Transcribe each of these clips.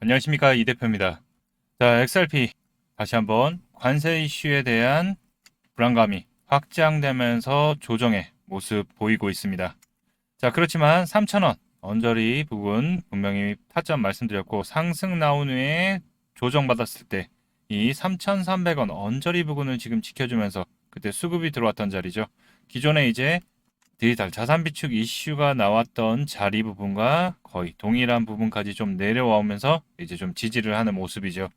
안녕하십니까, 이 대표입니다. 자, XRP 다시 한번 관세 이슈에 대한 불안감이 확장되면서 조정의 모습 보이고 있습니다. 자, 그렇지만 3,000원 언저리 부분 분명히 타점 말씀드렸고, 상승 나온 후에 조정받았을 때 이 3,300원 언저리 부분을 지금 지켜주면서 그때 수급이 들어왔던 자리죠. 기존에 이제 디지털 자산 비축 이슈가 나왔던 자리 부분과 거의 동일한 부분까지 좀 내려오면서 이제 좀 지지를 하는 모습이죠.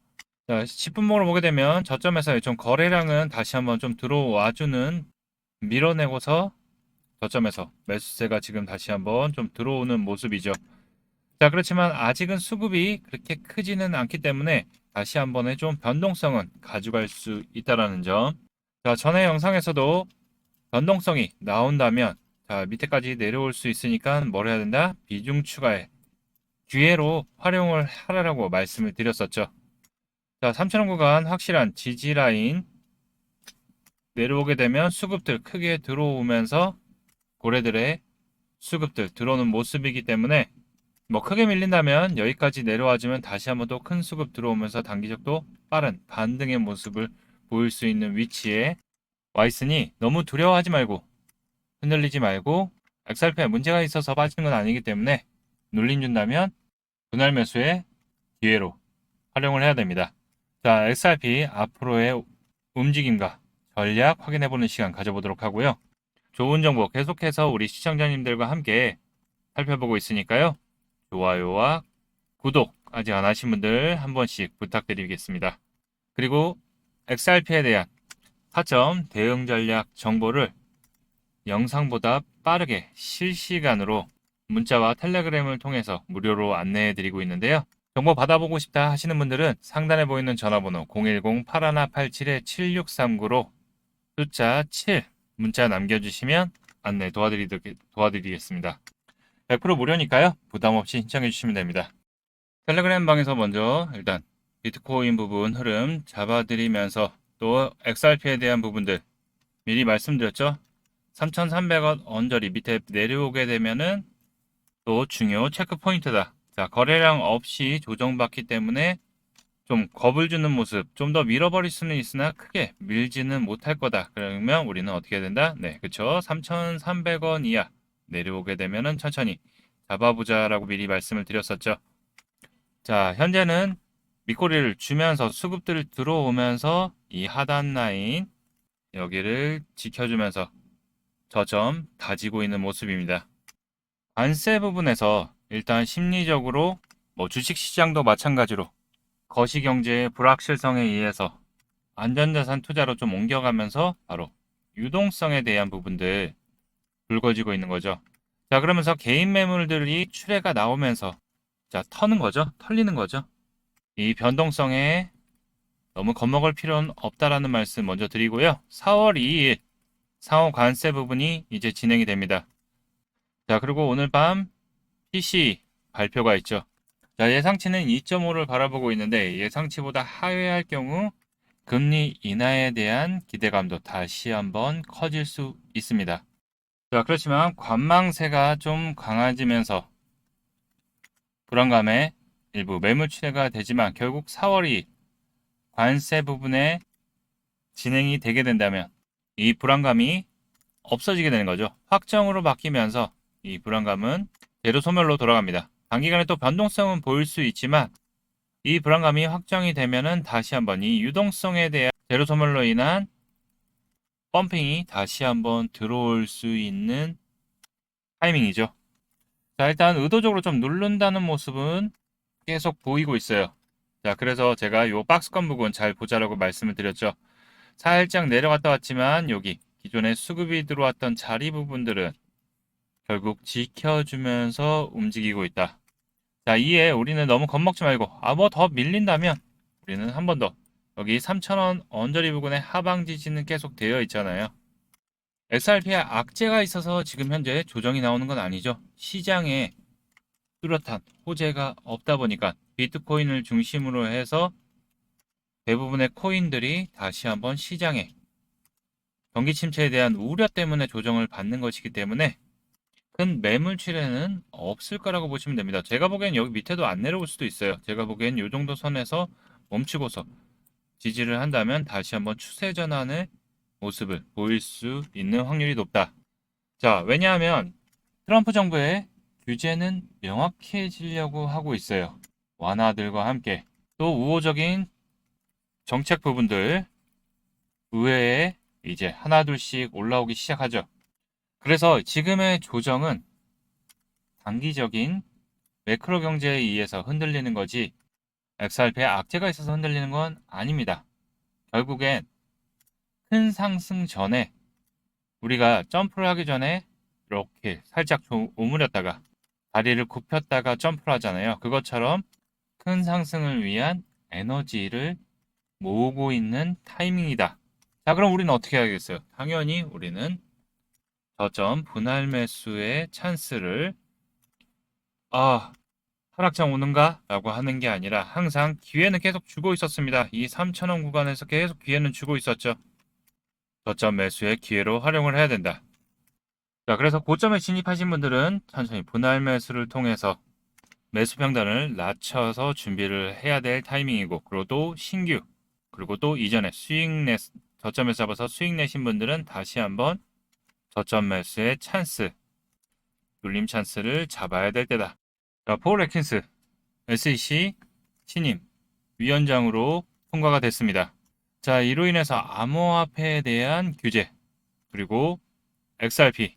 자, 10분목으로 보게 되면 저점에서 좀 거래량은 다시 한번 좀 들어와주는, 밀어내고서 저점에서 매수세가 지금 다시 한번 좀 들어오는 모습이죠. 자, 그렇지만 아직은 수급이 그렇게 크지는 않기 때문에 다시 한번의 좀 변동성은 가져갈 수 있다라는 점. 자, 전에 영상에서도 변동성이 나온다면, 자, 밑에까지 내려올 수 있으니까 뭘 해야 된다? 비중 추가에 기회로 활용을 하라고 말씀을 드렸었죠. 자, 3,000원 구간 확실한 지지 라인 내려오게 되면 수급들 크게 들어오면서 고래들의 수급들 들어오는 모습이기 때문에, 뭐 크게 밀린다면 여기까지 내려와주면 다시 한번 또 큰 수급 들어오면서 단기적도 빠른 반등의 모습을 보일 수 있는 위치에 와 있으니 너무 두려워하지 말고 흔들리지 말고, XRP에 문제가 있어서 빠지는 건 아니기 때문에 눌림 준다면 분할 매수의 기회로 활용을 해야 됩니다. 자, XRP 앞으로의 움직임과 전략 확인해보는 시간 가져보도록 하고요. 좋은 정보 계속해서 우리 시청자님들과 함께 살펴보고 있으니까요. 좋아요와 구독 아직 안 하신 분들 한 번씩 부탁드리겠습니다. 그리고 XRP에 대한 타점 대응 전략 정보를 영상보다 빠르게 실시간으로 문자와 텔레그램을 통해서 무료로 안내해 드리고 있는데요. 정보 받아보고 싶다 하시는 분들은 상단에 보이는 전화번호 010-8187-7639로 숫자 7 문자 남겨주시면 안내 도와드리겠습니다. 100% 무료니까요. 부담없이 신청해 주시면 됩니다. 텔레그램 방에서 먼저 일단 비트코인 부분 흐름 잡아드리면서, 또 XRP에 대한 부분들 미리 말씀드렸죠. 3,300원 언저리 밑에 내려오게 되면은 또 중요 체크 포인트다. 자, 거래량 없이 조정받기 때문에 좀 겁을 주는 모습, 좀 더 밀어버릴 수는 있으나 크게 밀지는 못할 거다. 그러면 우리는 어떻게 해야 된다? 네, 그쵸. 3,300원 이하 내려오게 되면은 천천히 잡아보자라고 미리 말씀을 드렸었죠. 자, 현재는 밑꼬리를 주면서 수급들 들어오면서 이 하단 라인 여기를 지켜주면서 저점 다지고 있는 모습입니다. 관세 부분에서 일단 심리적으로, 뭐 주식시장도 마찬가지로 거시경제의 불확실성에 의해서 안전자산 투자로 좀 옮겨가면서 바로 유동성에 대한 부분들 불거지고 있는 거죠. 자, 그러면서 개인 매물들이 출회가 나오면서 자, 터는 거죠. 털리는 거죠. 이 변동성에 너무 겁먹을 필요는 없다라는 말씀 먼저 드리고요. 4월 2일 상호 관세 부분이 이제 진행이 됩니다. 자, 그리고 오늘 밤 PC 발표가 있죠. 자, 예상치는 2.5를 바라보고 있는데, 예상치보다 하회할 경우 금리 인하에 대한 기대감도 다시 한번 커질 수 있습니다. 자, 그렇지만 관망세가 좀 강해지면서 불안감에 일부 매물 출회가 되지만, 결국 4월 2일 관세 부분에 진행이 되게 된다면 이 불안감이 없어지게 되는 거죠. 확정으로 바뀌면서 이 불안감은 제로 소멸로 돌아갑니다. 단기간에 또 변동성은 보일 수 있지만, 이 불안감이 확정이 되면은 다시 한번 이 유동성에 대한 제로 소멸로 인한 펌핑이 다시 한번 들어올 수 있는 타이밍이죠. 자, 일단 의도적으로 좀 누른다는 모습은 계속 보이고 있어요. 자, 그래서 제가 요 박스권 부분 잘 보자라고 말씀을 드렸죠. 살짝 내려갔다 왔지만 여기 기존에 수급이 들어왔던 자리 부분들은 결국 지켜주면서 움직이고 있다. 자, 이에 우리는 너무 겁먹지 말고, 뭐 더 밀린다면 우리는 한 번 더 여기 3,000원 언저리 부근에 하방 지지는 계속 되어 있잖아요. XRP에 악재가 있어서 지금 현재 조정이 나오는 건 아니죠. 시장에 뚜렷한 호재가 없다 보니까 비트코인을 중심으로 해서 대부분의 코인들이 다시 한번 시장에 경기 침체에 대한 우려 때문에 조정을 받는 것이기 때문에 큰 매물출에는 없을 거라고 보시면 됩니다. 제가 보기엔 여기 밑에도 안 내려올 수도 있어요. 제가 보기엔 이 정도 선에서 멈추고서 지지를 한다면 다시 한번 추세 전환의 모습을 보일 수 있는 확률이 높다. 자, 왜냐하면 트럼프 정부의 규제는 명확해지려고 하고 있어요. 완화들과 함께 또 우호적인 정책 부분들 의회에 이제 하나둘씩 올라오기 시작하죠. 그래서 지금의 조정은 단기적인 매크로 경제에 의해서 흔들리는 거지 XRP에 악재가 있어서 흔들리는 건 아닙니다. 결국엔 큰 상승 전에 우리가 점프를 하기 전에 이렇게 살짝 오므렸다가 다리를 굽혔다가 점프를 하잖아요. 그것처럼 큰 상승을 위한 에너지를 모으고 있는 타이밍이다. 자, 그럼 우리는 어떻게 해야겠어요? 당연히 우리는 저점 분할 매수의 찬스를 하락장 오는가? 라고 하는 게 아니라 항상 기회는 계속 주고 있었습니다. 이 3,000원 구간에서 계속 기회는 주고 있었죠. 저점 매수의 기회로 활용을 해야 된다. 자, 그래서 고점에 진입하신 분들은 천천히 분할 매수를 통해서 매수 평단을 낮춰서 준비를 해야 될 타이밍이고, 그리고 또 신규, 그리고 또 이전에 저점에서 잡아서 수익 내신 분들은 다시 한번 저점 매수의 찬스, 눌림 찬스를 잡아야 될 때다. 자, 폴 애킨스 SEC 신임 위원장으로 통과가 됐습니다. 자, 이로 인해서 암호화폐에 대한 규제, 그리고 XRP,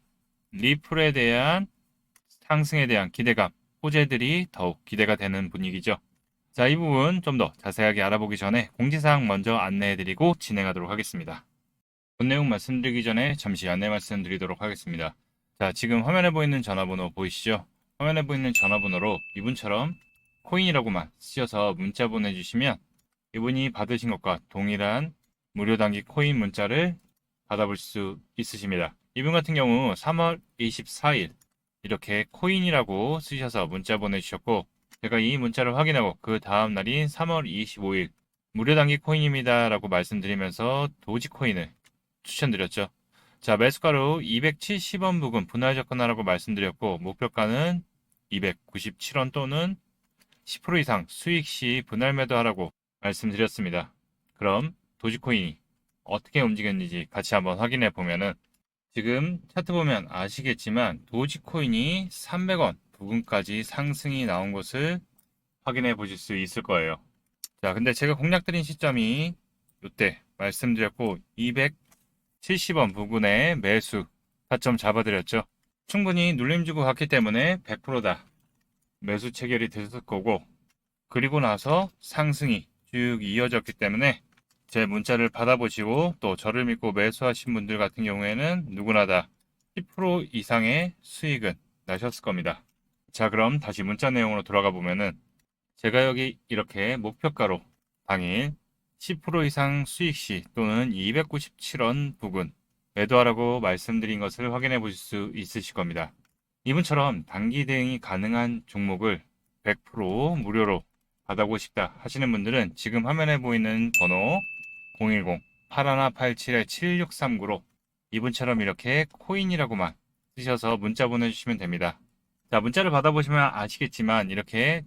리플에 대한 상승에 대한 기대감, 호재들이 더욱 기대가 되는 분위기죠. 자, 이 부분 좀 더 자세하게 알아보기 전에 공지사항 먼저 안내해드리고 진행하도록 하겠습니다. 본 내용 말씀드리기 전에 잠시 안내 말씀드리도록 하겠습니다. 자, 지금 화면에 보이는 전화번호 보이시죠? 화면에 보이는 전화번호로 이분처럼 코인이라고만 쓰셔서 문자 보내주시면 이분이 받으신 것과 동일한 무료 단기 코인 문자를 받아볼 수 있으십니다. 이분 같은 경우 3월 24일 이렇게 코인이라고 쓰셔서 문자 보내주셨고, 제가 이 문자를 확인하고 그 다음 날인 3월 25일 무료 단기 코인입니다 라고 말씀드리면서 도지코인을 추천드렸죠. 자, 매수가로 270원 부근 분할 접근하라고 말씀드렸고, 목표가는 297원 또는 10% 이상 수익 시 분할 매도하라고 말씀드렸습니다. 그럼 도지코인이 어떻게 움직였는지 같이 한번 확인해 보면은, 지금 차트 보면 아시겠지만 도지코인이 300원 부근까지 상승이 나온 것을 확인해 보실 수 있을 거예요. 자, 근데 제가 공략드린 시점이 이때 말씀드렸고 270원 부근에 매수 타점 잡아드렸죠. 충분히 눌림 주고 갔기 때문에 100%다 매수 체결이 됐을 거고, 그리고 나서 상승이 쭉 이어졌기 때문에 제 문자를 받아보시고 또 저를 믿고 매수하신 분들 같은 경우에는 누구나 다 10% 이상의 수익은 나셨을 겁니다. 자, 그럼 다시 문자 내용으로 돌아가 보면은 제가 여기 이렇게 목표가로 당일 10% 이상 수익 시 또는 297원 부근 매도하라고 말씀드린 것을 확인해 보실 수 있으실 겁니다. 이분처럼 단기 대응이 가능한 종목을 100% 무료로 받아보고 싶다 하시는 분들은 지금 화면에 보이는 번호 010-8187-7639로 이분처럼 이렇게 코인이라고만 쓰셔서 문자 보내주시면 됩니다. 자, 문자를 받아보시면 아시겠지만 이렇게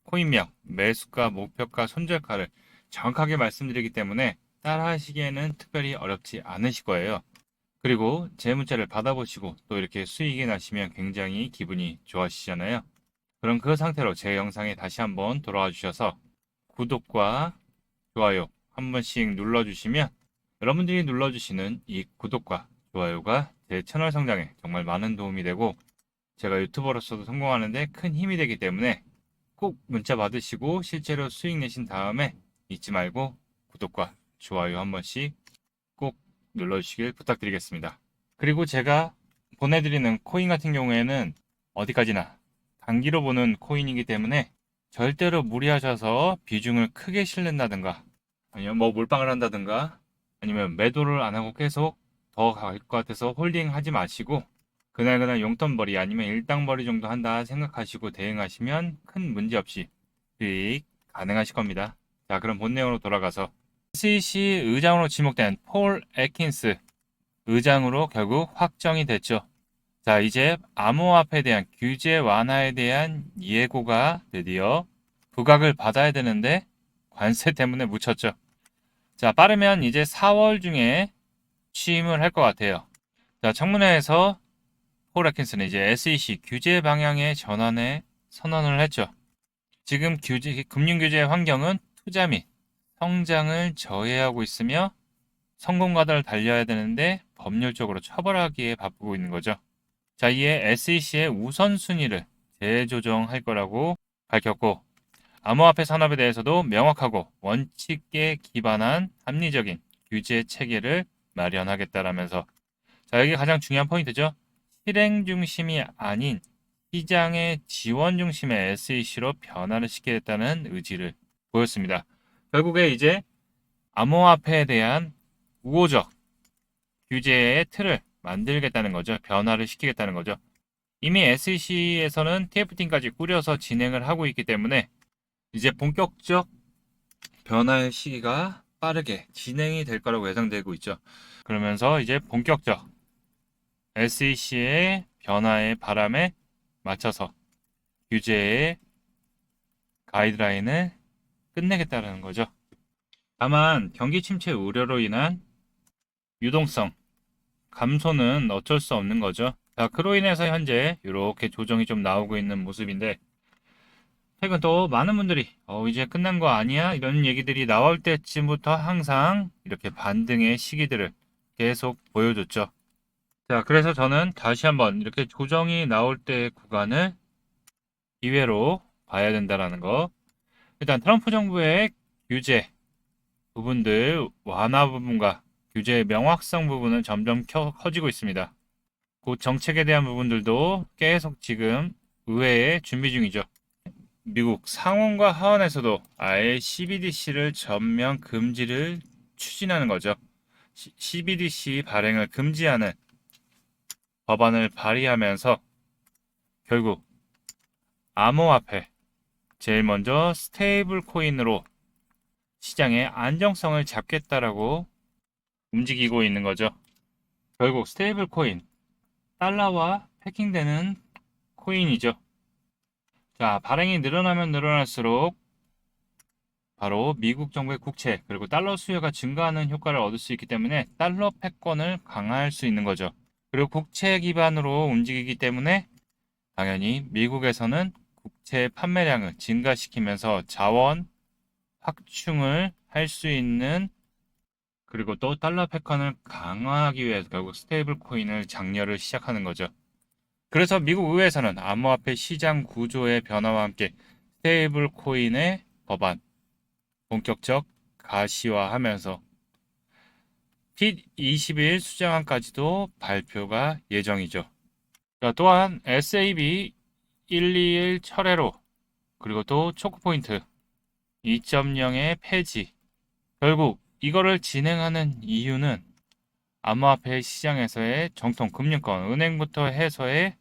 코인명, 매수가, 목표가, 손절가를 정확하게 말씀드리기 때문에 따라하시기에는 특별히 어렵지 않으실 거예요. 그리고 제 문자를 받아보시고 또 이렇게 수익이 나시면 굉장히 기분이 좋아지시잖아요. 그럼 그 상태로 제 영상에 다시 한번 돌아와 주셔서 구독과 좋아요 한 번씩 눌러주시면 여러분들이 눌러주시는 이 구독과 좋아요가 제 채널 성장에 정말 많은 도움이 되고 제가 유튜버로서도 성공하는데 큰 힘이 되기 때문에 꼭 문자 받으시고 실제로 수익 내신 다음에 잊지 말고 구독과 좋아요 한 번씩 꼭 눌러주시길 부탁드리겠습니다. 그리고 제가 보내드리는 코인 같은 경우에는 어디까지나 단기로 보는 코인이기 때문에 절대로 무리하셔서 비중을 크게 실는다든가 아니면 뭐 몰빵을 한다든가 아니면 매도를 안 하고 계속 더 갈 것 같아서 홀딩 하지 마시고 그날 용돈벌이 아니면 일당벌이 정도 한다 생각하시고 대응하시면 큰 문제 없이 수익 가능하실 겁니다. 자, 그럼 본 내용으로 돌아가서 SEC 의장으로 지목된 폴 애킨스 의장으로 결국 확정이 됐죠. 자, 이제 암호화폐에 대한 규제 완화에 대한 예고가 드디어 부각을 받아야 되는데 관세 때문에 묻혔죠. 자, 빠르면 이제 4월 중에 취임을 할 것 같아요. 자, 청문회에서 폴 애킨슨은 이제 SEC 규제 방향의 전환에 선언을 했죠. 지금 금융 규제 환경은 투자 및 성장을 저해하고 있으며 성공가도를 달려야 되는데 법률적으로 처벌하기에 바쁘고 있는 거죠. 자, 이에 SEC의 우선순위를 재조정할 거라고 밝혔고, 암호화폐 산업에 대해서도 명확하고 원칙에 기반한 합리적인 규제 체계를 마련하겠다라면서, 자, 여기 가장 중요한 포인트죠. 실행 중심이 아닌 시장의 지원 중심의 SEC로 변화를 시키겠다는 의지를 보였습니다. 결국에 이제 암호화폐에 대한 우호적 규제의 틀을 만들겠다는 거죠. 변화를 시키겠다는 거죠. 이미 SEC에서는 TF팀까지 꾸려서 진행을 하고 있기 때문에 이제 본격적 변화의 시기가 빠르게 진행이 될 거라고 예상되고 있죠. 그러면서 이제 본격적 SEC의 변화의 바람에 맞춰서 규제의 가이드라인을 끝내겠다는 거죠. 다만 경기 침체 우려로 인한 유동성 감소는 어쩔 수 없는 거죠. 자, 그로 인해서 현재 이렇게 조정이 좀 나오고 있는 모습인데, 최근 또 많은 분들이 이제 끝난 거 아니야? 이런 얘기들이 나올 때쯤부터 항상 이렇게 반등의 시기들을 계속 보여줬죠. 자, 그래서 저는 다시 한번 이렇게 조정이 나올 때 구간을 기회로 봐야 된다라는 거. 일단 트럼프 정부의 규제 부분들 완화 부분과 규제의 명확성 부분은 점점 커지고 있습니다. 그 정책에 대한 부분들도 계속 지금 의회에 준비 중이죠. 미국 상원과 하원에서도 아예 CBDC를 전면 금지를 추진하는 거죠. CBDC 발행을 금지하는 법안을 발의하면서 결국 암호화폐, 제일 먼저 스테이블 코인으로 시장의 안정성을 잡겠다라고 움직이고 있는 거죠. 결국 스테이블 코인, 달러와 패킹되는 코인이죠. 자, 발행이 늘어나면 늘어날수록 바로 미국 정부의 국채 그리고 달러 수요가 증가하는 효과를 얻을 수 있기 때문에 달러 패권을 강화할 수 있는 거죠. 그리고 국채 기반으로 움직이기 때문에 당연히 미국에서는 국채 판매량을 증가시키면서 자원 확충을 할 수 있는, 그리고 또 달러 패권을 강화하기 위해서 결국 스테이블 코인을 장려를 시작하는 거죠. 그래서 미국 의회에서는 암호화폐 시장 구조의 변화와 함께 스테이블 코인의 법안 본격적 가시화하면서 핏 20일 수정안까지도 발표가 예정이죠. 자, 또한 SAB 121 철회로, 그리고 또 초코포인트 2.0의 폐지, 결국 이거를 진행하는 이유는 암호화폐 시장에서의 정통 금융권, 은행부터 해서의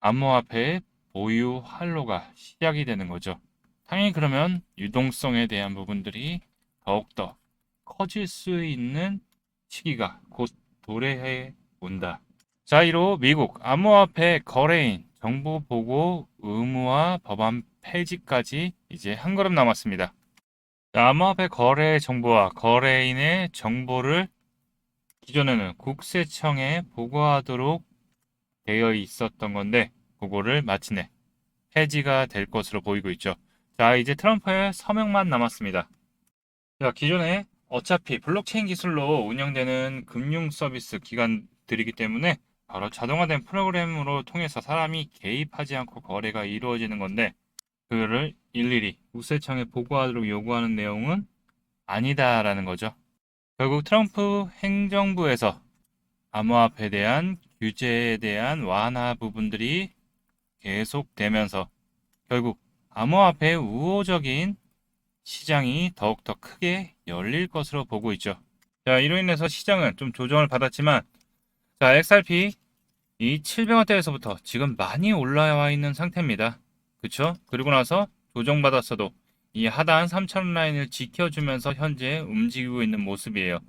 암호화폐 보유 활로가 시작이 되는 거죠. 당연히 그러면 유동성에 대한 부분들이 더욱더 커질 수 있는 시기가 곧 도래해 온다. 자, 이로 미국 암호화폐 거래인 정보 보고 의무화 법안 폐지까지 이제 한 걸음 남았습니다. 자, 암호화폐 거래 정보와 거래인의 정보를 기존에는 국세청에 보고하도록 되어 있었던 건데, 그거를 마침내 폐지가 될 것으로 보이고 있죠. 자, 이제 트럼프의 서명만 남았습니다. 자, 기존에 어차피 블록체인 기술로 운영되는 금융 서비스 기관들이기 때문에 바로 자동화된 프로그램으로 통해서 사람이 개입하지 않고 거래가 이루어지는 건데, 그거를 일일이 국세청에 보고하도록 요구하는 내용은 아니다라는 거죠. 결국 트럼프 행정부에서 암호화폐에 대한 규제에 대한 완화 부분들이 계속되면서 결국 암호화폐의 우호적인 시장이 더욱더 크게 열릴 것으로 보고 있죠. 자, 이로 인해서 시장은 좀 조정을 받았지만, 자, XRP 이 700원대에서부터 지금 많이 올라와 있는 상태입니다. 그쵸? 그리고 나서 조정받았어도 이 하단 3000원 라인을 지켜주면서 현재 움직이고 있는 모습이에요.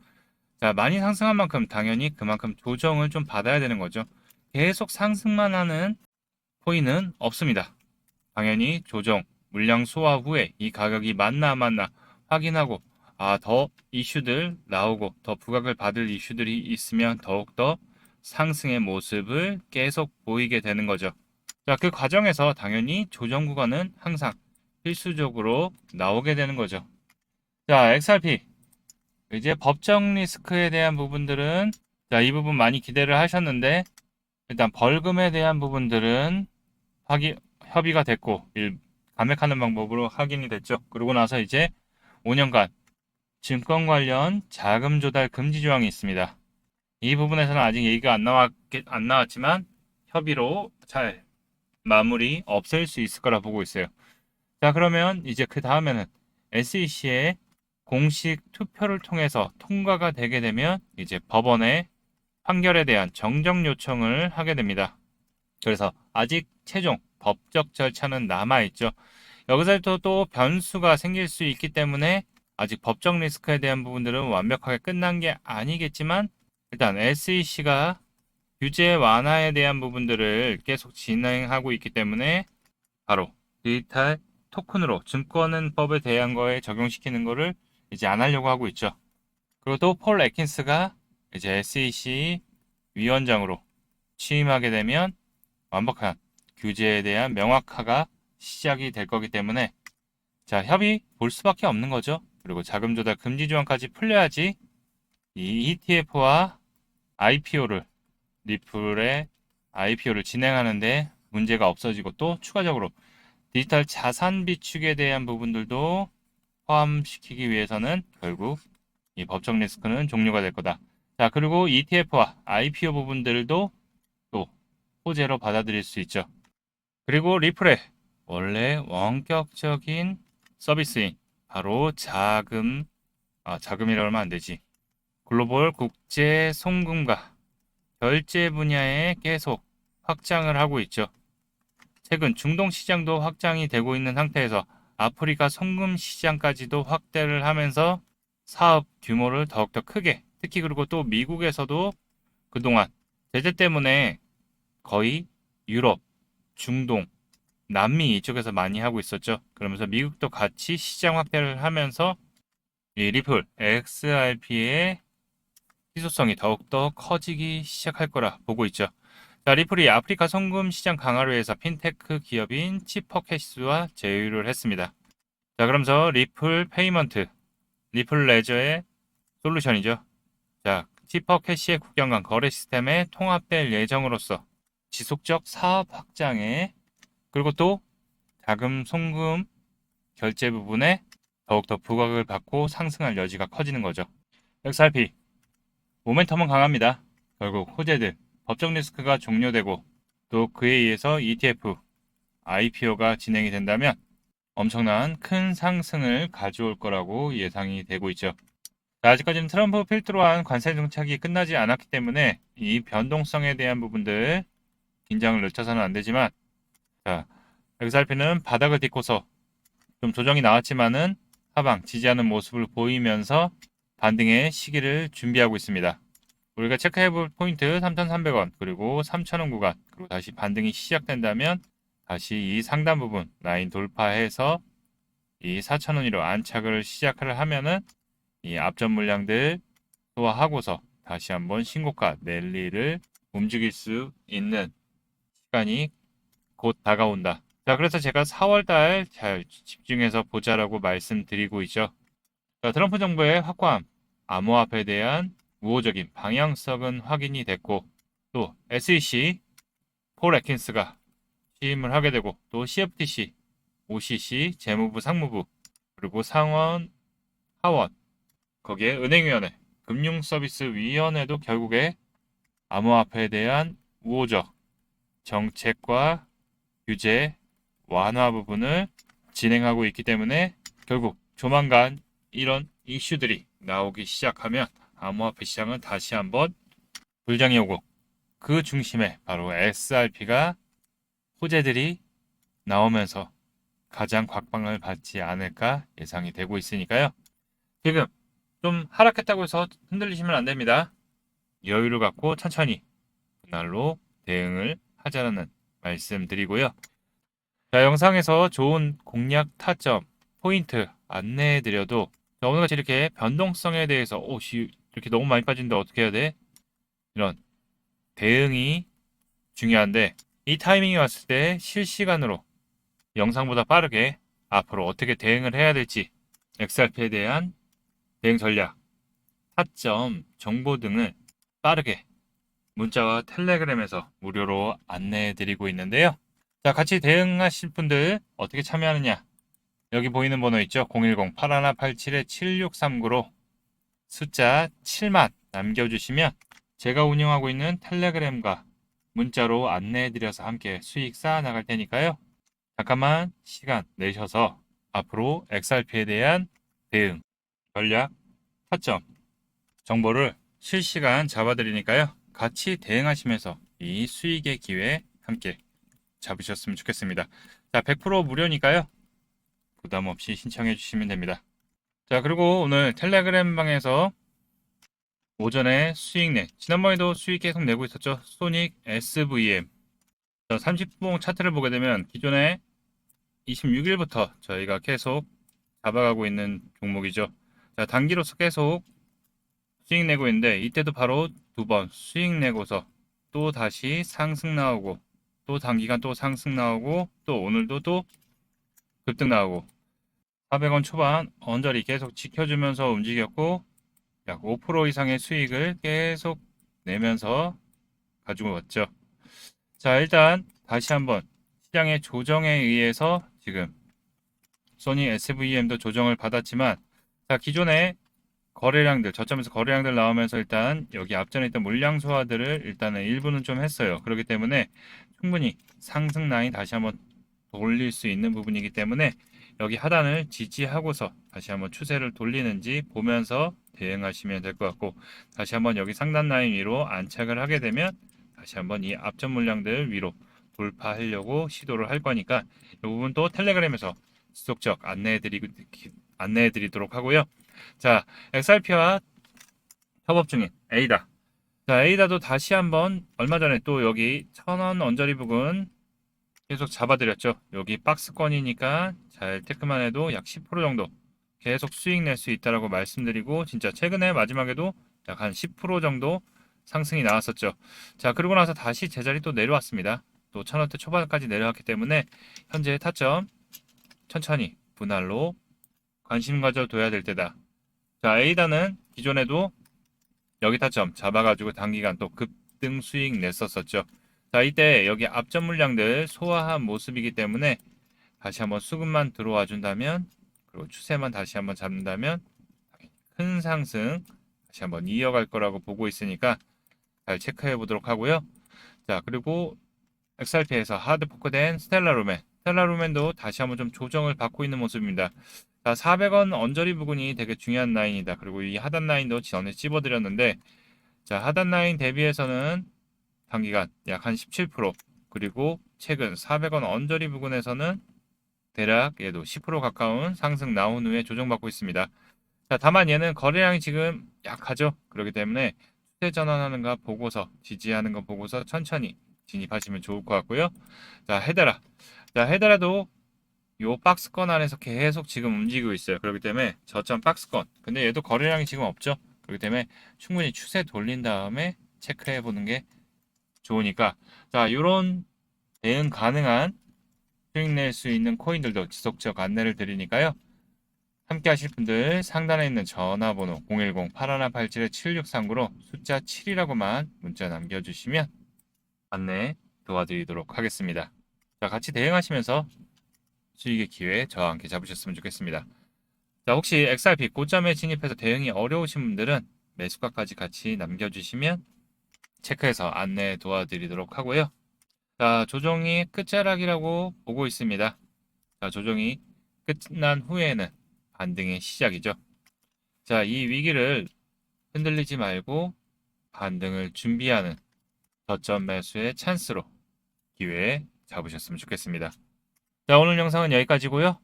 자, 많이 상승한 만큼 당연히 그만큼 조정을 좀 받아야 되는 거죠. 계속 상승만 하는 코인은 없습니다. 당연히 조정, 물량 소화 후에 이 가격이 맞나 안 맞나 확인하고 더 이슈들 나오고 더 부각을 받을 이슈들이 있으면 더욱더 상승의 모습을 계속 보이게 되는 거죠. 자, 그 과정에서 당연히 조정 구간은 항상 필수적으로 나오게 되는 거죠. 자, XRP. 이제 법정 리스크에 대한 부분들은 자, 이 부분 많이 기대를 하셨는데 일단 벌금에 대한 부분들은 협의가 됐고 감액하는 방법으로 확인이 됐죠. 그러고 나서 이제 5년간 증권 관련 자금 조달 금지 조항이 있습니다. 이 부분에서는 아직 얘기가 안 나왔지만 협의로 잘 마무리 없앨 수 있을 거라 보고 있어요. 자, 그러면 이제 그 다음에는 SEC의 공식 투표를 통해서 통과가 되게 되면 이제 법원의 판결에 대한 정정 요청을 하게 됩니다. 그래서 아직 최종 법적 절차는 남아있죠. 여기서부터 또 변수가 생길 수 있기 때문에 아직 법적 리스크에 대한 부분들은 완벽하게 끝난 게 아니겠지만 일단 SEC가 규제 완화에 대한 부분들을 계속 진행하고 있기 때문에 바로 디지털 토큰으로 증권은법에 대한 거에 적용시키는 거를 이제 안 하려고 하고 있죠. 그리고 또 폴 애킨스가 이제 SEC 위원장으로 취임하게 되면 완벽한 규제에 대한 명확화가 시작이 될 거기 때문에 자, 협의 볼 수밖에 없는 거죠. 그리고 자금 조달 금지 조항까지 풀려야지 이 ETF와 IPO를 리플의 IPO를 진행하는데 문제가 없어지고 또 추가적으로 디지털 자산 비축에 대한 부분들도 포함시키기 위해서는 결국 이 법적 리스크는 종료가 될 거다. 자, 그리고 ETF와 IPO 부분들도 또 호재로 받아들일 수 있죠. 그리고 리플의 원래 원격적인 서비스인 바로 자금이라고 하면 안 되지. 글로벌 국제 송금과 결제 분야에 계속 확장을 하고 있죠. 최근 중동 시장도 확장이 되고 있는 상태에서 아프리카 송금 시장까지도 확대를 하면서 사업 규모를 더욱더 크게, 특히 그리고 또 미국에서도 그동안 제재 때문에 거의 유럽, 중동, 남미 이쪽에서 많이 하고 있었죠. 그러면서 미국도 같이 시장 확대를 하면서 이 리플 XRP의 희소성이 더욱더 커지기 시작할 거라 보고 있죠. 자, 리플이 아프리카 송금 시장 강화를 위해서 핀테크 기업인 치퍼캐시와 제휴를 했습니다. 자, 그러면서 리플 페이먼트, 리플 레저의 솔루션이죠. 자, 치퍼캐시의 국경 간 거래 시스템에 통합될 예정으로서 지속적 사업 확장에 그리고 또 자금 송금 결제 부분에 더욱더 부각을 받고 상승할 여지가 커지는 거죠. XRP 모멘텀은 강합니다. 결국 호재들 법적 리스크가 종료되고 또 그에 의해서 ETF, IPO가 진행이 된다면 엄청난 큰 상승을 가져올 거라고 예상이 되고 있죠. 자, 아직까지는 트럼프 필두로 한 관세 정책이 끝나지 않았기 때문에 이 변동성에 대한 부분들 긴장을 늦춰서는 안 되지만 자, XRP는 바닥을 딛고서 좀 조정이 나왔지만은 하방 지지하는 모습을 보이면서 반등의 시기를 준비하고 있습니다. 우리가 체크해볼 포인트 3,300원 그리고 3,000원 구간 그리고 다시 반등이 시작된다면 다시 이 상단 부분 라인 돌파해서 이 4,000원으로 안착을 시작을 하면은 이 앞전 물량들 소화하고서 다시 한번 신고가 랠리를 움직일 수 있는 시간이 곧 다가온다. 자, 그래서 제가 4월달 잘 집중해서 보자라고 말씀드리고 있죠. 자, 트럼프 정부의 확고함, 암호화폐에 대한 우호적인 방향성은 확인이 됐고 또 SEC 폴 애킨스가 취임을 하게 되고 또 CFTC, OCC, 재무부, 상무부 그리고 상원, 하원 거기에 은행위원회, 금융서비스위원회도 결국에 암호화폐에 대한 우호적 정책과 규제 완화 부분을 진행하고 있기 때문에 결국 조만간 이런 이슈들이 나오기 시작하면 암호화폐 시장은 다시 한번 불장이 오고 그 중심에 바로 XRP가 호재들이 나오면서 가장 각광을 받지 않을까 예상이 되고 있으니까요. 지금 좀 하락했다고 해서 흔들리시면 안 됩니다. 여유를 갖고 천천히 그날로 대응을 하자는 말씀드리고요. 자, 영상에서 좋은 공략 타점, 포인트 안내해드려도 오늘같이 이렇게 변동성에 대해서 이렇게 너무 많이 빠진데 어떻게 해야 돼? 이런 대응이 중요한데 이 타이밍이 왔을 때 실시간으로 영상보다 빠르게 앞으로 어떻게 대응을 해야 될지 XRP에 대한 대응 전략, 타점, 정보 등을 빠르게 문자와 텔레그램에서 무료로 안내해드리고 있는데요. 자, 같이 대응하실 분들 어떻게 참여하느냐? 여기 보이는 번호 있죠? 010-8187-7639로 숫자 7만 남겨주시면 제가 운영하고 있는 텔레그램과 문자로 안내해드려서 함께 수익 쌓아 나갈 테니까요. 잠깐만 시간 내셔서 앞으로 XRP에 대한 대응, 전략, 타점, 정보를 실시간 잡아드리니까요. 같이 대응하시면서 이 수익의 기회 함께 잡으셨으면 좋겠습니다. 자, 100% 무료니까요. 부담 없이 신청해 주시면 됩니다. 자, 그리고 오늘 텔레그램 방에서 오전에 수익 지난번에도 수익 계속 내고 있었죠. 소닉 SVM. 자, 30분 차트를 보게 되면 기존에 26일부터 저희가 계속 잡아가고 있는 종목이죠. 자, 단기로서 계속 수익 내고 있는데 이때도 바로 두 번 수익 내고서 또 다시 상승 나오고 또 단기간 또 상승 나오고 또 오늘도 또 급등 나오고 400원 초반 언저리 계속 지켜주면서 움직였고 약 5% 이상의 수익을 계속 내면서 가지고 왔죠. 자, 일단 다시 한번 시장의 조정에 의해서 지금 소니 SVM도 조정을 받았지만 자, 기존에 거래량들 저점에서 거래량들 나오면서 일단 여기 앞전에 있던 물량 소화들을 일단은 일부는 좀 했어요. 그렇기 때문에 충분히 상승 라인 다시 한번 돌릴 수 있는 부분이기 때문에 여기 하단을 지지하고서 다시 한번 추세를 돌리는지 보면서 대응하시면 될 것 같고 다시 한번 여기 상단 라인 위로 안착을 하게 되면 다시 한번 이 앞전 물량들 위로 돌파하려고 시도를 할 거니까 이 부분 또 텔레그램에서 지속적 안내해드리도록 하고요. 자, XRP와 협업 중인 에이다. 자, 에이다도 다시 한번 얼마 전에 또 여기 1000원 언저리 부근 계속 잡아드렸죠. 여기 박스권이니까 잘 체크만 해도 약 10% 정도 계속 수익 낼 수 있다라고 말씀드리고 진짜 최근에 마지막에도 약 한 10% 정도 상승이 나왔었죠. 자, 그러고 나서 다시 제자리 또 내려왔습니다. 또 1000원대 초반까지 내려왔기 때문에 현재 타점 천천히 분할로 관심 가져둬야 될 때다. 자, 에이다는 기존에도 여기 타점 잡아가지고 단기간 또 급등 수익 냈었었죠. 자, 이때 여기 앞전 물량들 소화한 모습이기 때문에 다시 한번 수급만 들어와 준다면 그리고 추세만 다시 한번 잡는다면 큰 상승 다시 한번 이어갈 거라고 보고 있으니까 잘 체크해 보도록 하고요. 자, 그리고 XRP에서 하드 포크된 스텔라루멘도 다시 한번 좀 조정을 받고 있는 모습입니다. 자, 400원 언저리 부분이 되게 중요한 라인이다. 그리고 이 하단 라인도 전에 찝어드렸는데 자, 하단 라인 대비해서는 단기간 약 한 17% 그리고 최근 400원 언저리 부근에서는 대략 얘도 10% 가까운 상승 나온 후에 조정받고 있습니다. 자, 다만 얘는 거래량이 지금 약하죠. 그렇기 때문에 추세 전환하는가 보고서 지지하는 거 보고서 천천히 진입하시면 좋을 것 같고요. 자, 헤드라. 자, 헤드라도 요 박스권 안에서 계속 지금 움직이고 있어요. 그렇기 때문에 저점 박스권. 근데 얘도 거래량이 지금 없죠. 그렇기 때문에 충분히 추세 돌린 다음에 체크해 보는 게 좋으니까 자, 요런 대응 가능한 수익 낼 수 있는 코인들도 지속적 안내를 드리니까요. 함께 하실 분들 상단에 있는 전화번호 010-8187-7639로 숫자 7이라고만 문자 남겨주시면 안내 도와드리도록 하겠습니다. 자, 같이 대응하시면서 수익의 기회 저와 함께 잡으셨으면 좋겠습니다. 자, 혹시 XRP 고점에 진입해서 대응이 어려우신 분들은 매수가까지 같이 남겨주시면 체크해서 안내 도와드리도록 하고요. 자, 조정이 끝자락이라고 보고 있습니다. 자, 조정이 끝난 후에는 반등의 시작이죠. 자, 이 위기를 흔들리지 말고 반등을 준비하는 저점 매수의 찬스로 기회 잡으셨으면 좋겠습니다. 자, 오늘 영상은 여기까지고요.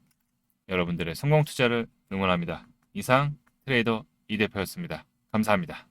여러분들의 성공 투자를 응원합니다. 이상 트레이더 이 대표였습니다. 감사합니다.